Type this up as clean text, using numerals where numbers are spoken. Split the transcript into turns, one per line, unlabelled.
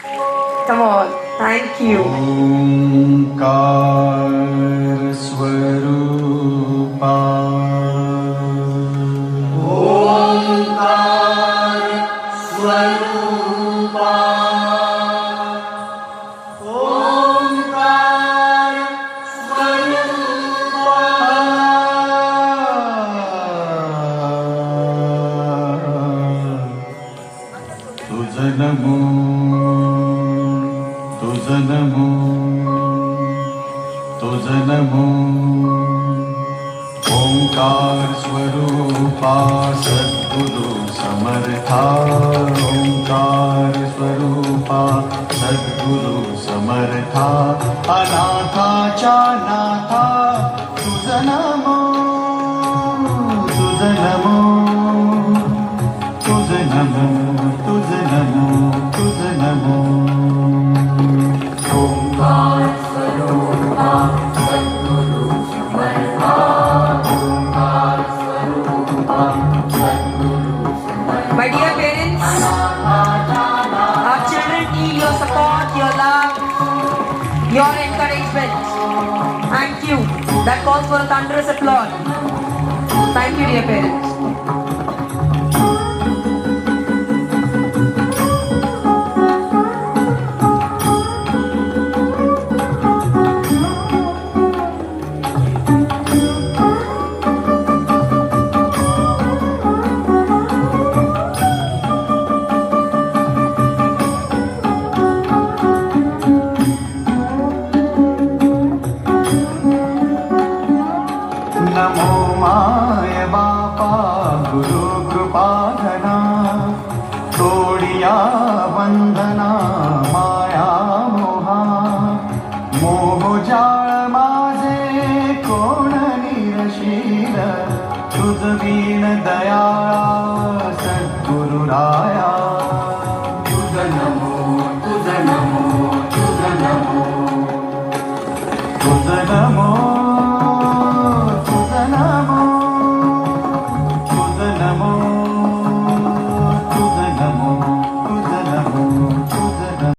Come on. Thank you.
Omkar स्वरूपा ओंकार स्वरूपा ओंकार स्वरूपा तुझं नमो तुझं नमो तुझं नमो ओंकार स्वरूपा सद्गुरु समर्था ओंकार स्वरूपा सद्गुरु समर्था अनाथाच्या नाथा तुझं नमो तुझं नमो तुझं नमो तुझं नमो तुझं नमो ओंकार स्वरूपा सद्गुरु समर्था ओंकार स्वरूपा सद्गुरु समर्था.
My dear parents, our children need your support, your love, your encouragement. Thank you. That calls for a thunderous applause. Thank you, dear parents.
नमो माय बापा गुरु कृपाधना तोडिया वंदना माया मोहा मोह जाळ माझे कोण निरशील तुझ वीण दयाळा सद्गुरु राया